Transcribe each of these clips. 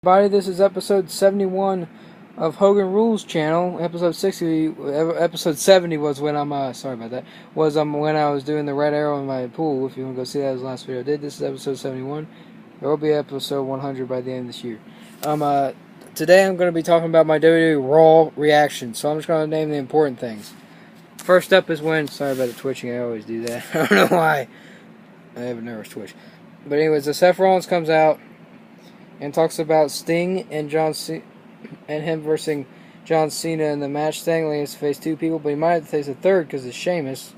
Everybody, this is episode 71 of Hogan Rules channel. Episode 70 was when sorry about that, was when I was doing the red arrow in my pool. If you want to go see that, was the last video I did. This is episode 71. There will be episode 100 by the end of this year. Today I'm going to be talking about my WWE Raw reaction, so I'm just going to name the important things. First up is when, sorry about the twitching, I always do that. I don't know why. I have a nervous twitch. But anyways, the Seth Rollins comes out and talks about Sting and and him versus John Cena in the match. Sting only has to face two people, but he might have to face a third because it's Sheamus.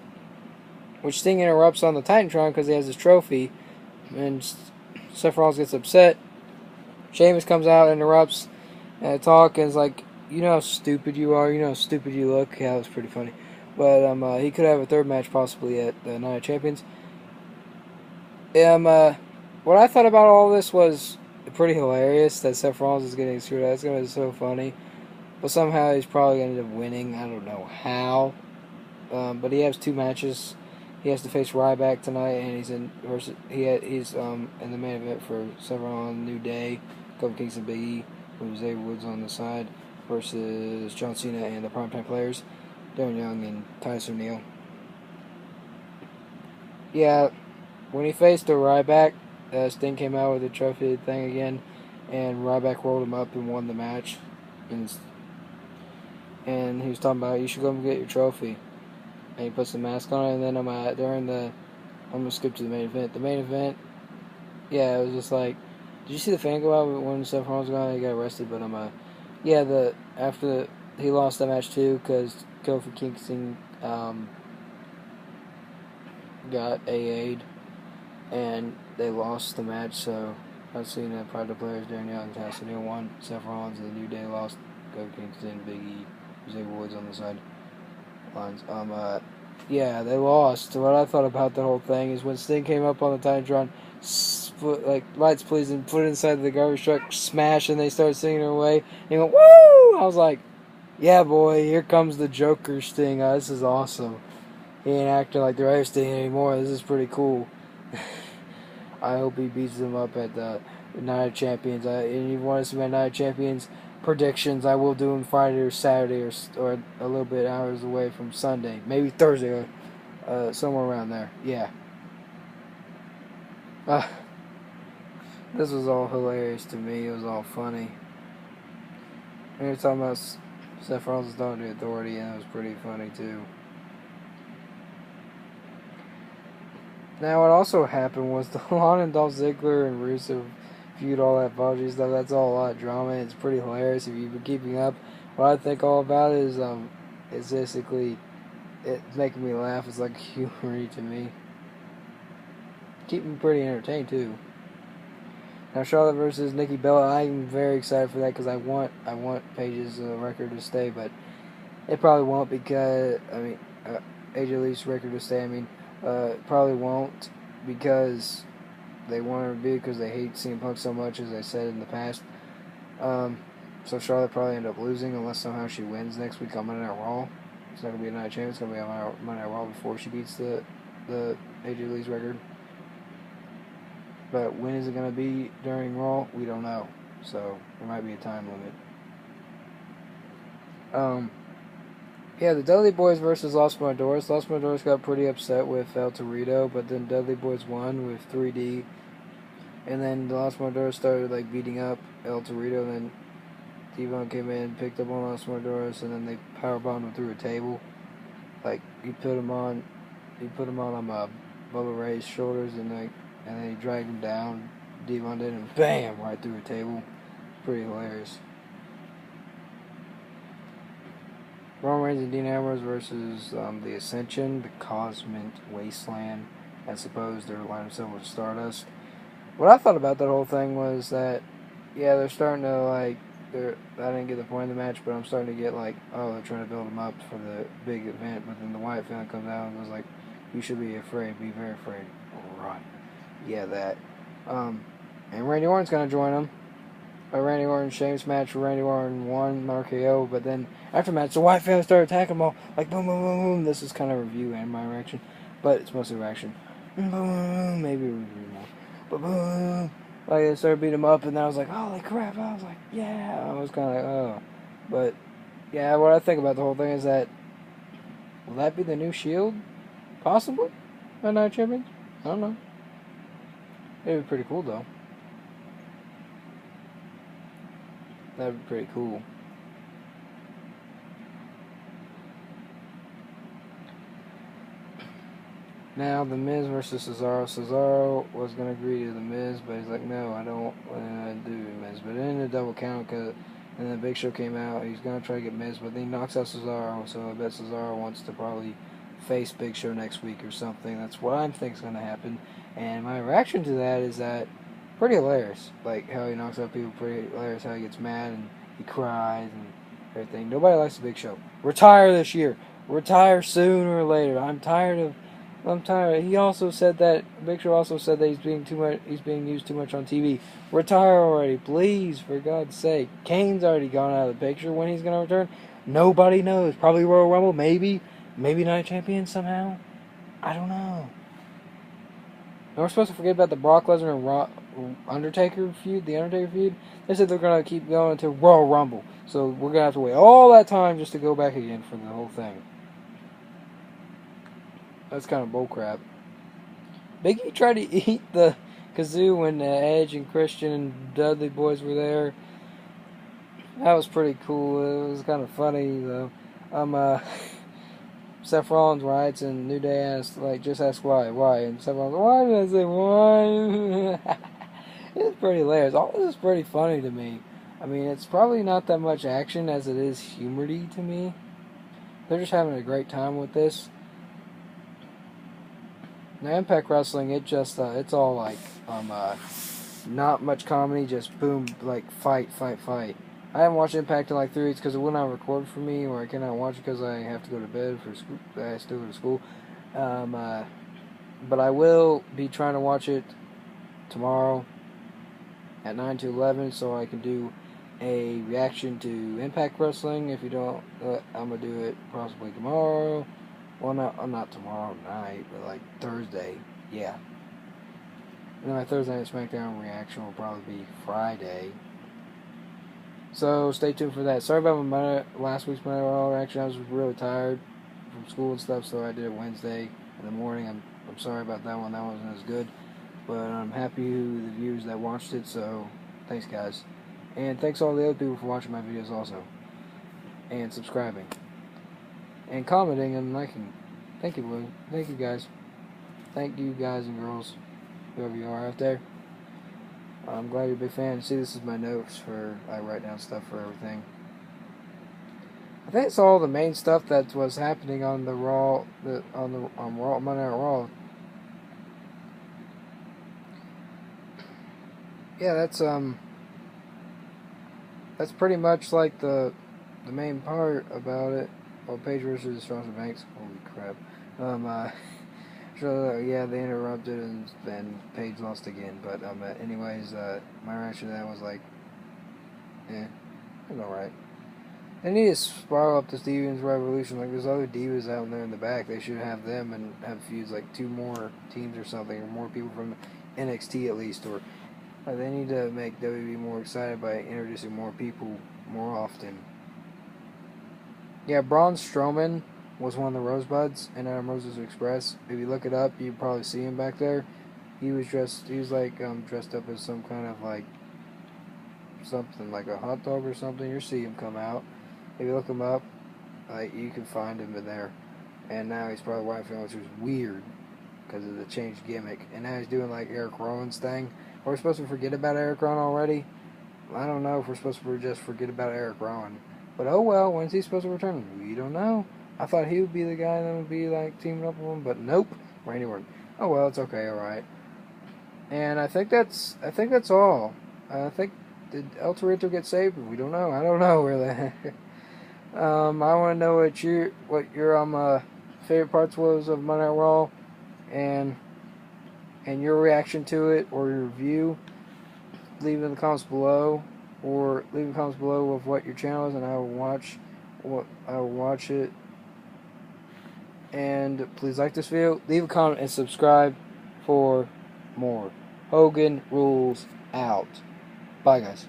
Which Sting interrupts on the Titantron because he has his trophy, and Seth Rollins gets upset. Sheamus comes out, interrupts, and talk, and is like, "You know how stupid you are. You know how stupid you look." Yeah, that was pretty funny. But he could have a third match possibly at the Night of Champions. What I thought about all this was pretty hilarious that Seth Rollins is getting screwed out. It's going to be so funny. But somehow he's probably going to end up winning. I don't know how. But he has two matches. He has to face Ryback tonight, and he's in the main event for Seth Rollins, New Day, Kofi Kingston, Big E, with Xavier Woods on the side, versus John Cena and the Primetime Players, Darren Young and Titus O'Neil. Yeah, when he faced the Ryback, Sting came out with the trophy thing again, and Ryback rolled him up and won the match. And he was talking about, "You should go and get your trophy." And he puts the mask on it, and then I'm gonna skip to the main event. The main event, yeah, it was just like, did you see the fan go out when Seth Rollins got out? He got arrested, but after he lost that match too because Kofi Kingston got AA'd. And they lost the match, so I've seen the Private Players, Darren Young and Titus O'Neil won. Seth Rollins and the New Day lost. Kofi Kingston, Big E, Xavier Woods on the side lines. Yeah, they lost. What I thought about the whole thing is when Sting came up on the Titantron, lights please, and put it inside the garbage truck, smash, and they started singing their way. And he went, "Woo!" I was like, "Yeah, boy, here comes the Joker Sting. This is awesome. He ain't acting like the regular Sting anymore. This is pretty cool." I hope he beats them up at the Night of Champions. And if you want to see my Night of Champions predictions, I will do them Friday or Saturday or a little bit hours away from Sunday. Maybe Thursday or somewhere around there. Yeah. This was all hilarious to me. It was all funny. We were talking about Seth Rollins' talking to Authority, and it was pretty funny too. Now, what also happened was the Lana and Dolph Ziggler and Rusev feud, all that apology stuff. That's all a lot of drama. It's pretty hilarious if you've been keeping up. What I think all about it is it's basically it's making me laugh. It's like humor to me. Keeping me pretty entertained too. Now, Charlotte versus Nikki Bella. I'm very excited for that because I want Paige's record to stay, but it probably won't because AJ Lee's record to stay. Probably won't because they want her to be because they hate CM Punk so much, as I said in the past. So Charlotte probably end up losing unless somehow she wins next week on Monday Night Raw. It's not going to be a night champion. It's going to be on Monday Night Raw before she beats the AJ Lee's record. But when is it going to be during Raw? We don't know. So there might be a time limit. Yeah, the Dudley Boys versus Los Matadores. Los Matadores got pretty upset with El Torito, but then Dudley Boys won with 3D. And then the Los Matadores started beating up El Torito, and then Devon came in, picked up on Los Matadores, and then they powerbombed him through a table. He put him on Bubba Ray's shoulders, and then he dragged him down. Devon did, and bam, right through a table. Pretty hilarious. Roman Reigns and Dean Ambrose versus the Ascension, the Cosmic Wasteland, I suppose they're lining themselves with Stardust. What I thought about that whole thing was that, yeah, they're starting to I didn't get the point of the match, but I'm starting to get they're trying to build them up for the big event. But then the Wyatt family comes out and was like, "You should be afraid, be very afraid." Run. Yeah, that. And Randy Orton's gonna join them. A Randy Orton Sheamus match where Randy Orton won RKO, but then after match the Wyatt family started attacking them all boom, boom, boom, boom. This is kind of review and my reaction, but it's mostly reaction. Boom, maybe review more, but boom. Like, they started beating him up, and then I was like, holy crap. I was like, yeah. I was kind of like, oh. But, yeah, what I think about the whole thing is that, will that be the new Shield? Possibly? At Night Champions? I don't know. It'd be pretty cool, though. That'd be pretty cool. Now, The Miz versus Cesaro. Cesaro was going to agree to The Miz, but he's like, no, I don't want to do Miz. But it ended a double count, and then the Big Show came out. He's going to try to get Miz, but then he knocks out Cesaro, so I bet Cesaro wants to probably face Big Show next week or something. That's what I think is going to happen. And my reaction to that is that pretty hilarious. Like, how he knocks out people, pretty hilarious. How he gets mad and he cries and everything. Nobody likes the Big Show. Retire this year. Retire sooner or later. I'm tired. He also said that Big Show also said that he's being used too much on TV. Retire already, please, for God's sake. Kane's already gone out of the picture. When he's gonna return, nobody knows. Probably Royal Rumble, maybe Night Champion somehow. I don't know. And we're supposed to forget about the Brock Lesnar and Undertaker feud. The Undertaker feud. They said they're gonna keep going until Royal Rumble. So we're gonna have to wait all that time just to go back again for the whole thing. That's kind of bullcrap. Big E tried to eat the kazoo when Edge and Christian and Dudley boys were there. That was pretty cool. It was kind of funny though. Seth Rollins writes and New Day asked, just ask why, and Seth Rollins, why did I say why? It's pretty hilarious. All this is pretty funny to me. I mean, it's probably not that much action as it is humory to me. They're just having a great time with this. Now, Impact Wrestling, it's all like, not much comedy, just boom, like, fight. I haven't watched Impact in like 3 weeks because it will not record for me, or I cannot watch it because I have to go to bed for school. I still go to school. But I will be trying to watch it tomorrow at 9 to 11, so I can do a reaction to Impact Wrestling. If you don't, I'm going to do it possibly tomorrow. Well, not tomorrow night, but like Thursday. Yeah. And then my Thursday Night SmackDown reaction will probably be Friday. So stay tuned for that. Sorry about my last week's Monday Raw reaction. I was really tired from school and stuff, so I did it Wednesday in the morning. I'm sorry about that one. That wasn't as good. But I'm happy with the viewers that watched it, so thanks, guys. And thanks to all the other people for watching my videos also. And subscribing. And commenting and liking. Thank you, Blue. Thank you, guys. Thank you, guys and girls, whoever you are out there. I'm glad you're a big fan. See, this is my notes I write down stuff for everything. I think it's all the main stuff that was happening on the Raw, on Raw, Monday Night Raw. Yeah, that's pretty much like the main part about it. Well, Paige versus Sasha Banks. Holy crap. So, yeah, they interrupted and then Paige lost again. But, anyways, my reaction to that was like, it's alright. They need to spiral up this Deviants Revolution. Like, there's other divas out there in the back. They should have them and have feuds like 2 more teams or something, or more people from NXT at least. Or they need to make WWE more excited by introducing more people more often. Yeah, Braun Strowman was one of the Rosebuds in Roses Express. If you look it up, you probably see him back there. He was dressed up as some kind of something like a hot dog or something. You'll see him come out. If you look him up, you can find him in there. And now he's part of the White Family, which was weird because of the changed gimmick. And now he's doing like Eric Rowan's thing. Are we supposed to forget about Eric Rowan already? I don't know if we're supposed to just forget about Eric Rowan. But oh well, when's he supposed to return? We don't know. I thought he would be the guy that would be like teaming up with him, but nope. Randy Orton. Oh well, it's okay, alright. And I think that's all. I think, did El Torito get saved? We don't know. I don't know really. I want to know what your favorite parts was of Monday Night Raw, and your reaction to it or your review. Leave it in the comments below. Or leave in the comments below of what your channel is, and I will watch it. And please like this video, leave a comment, and subscribe for more. Hogan Rules out. Bye, guys.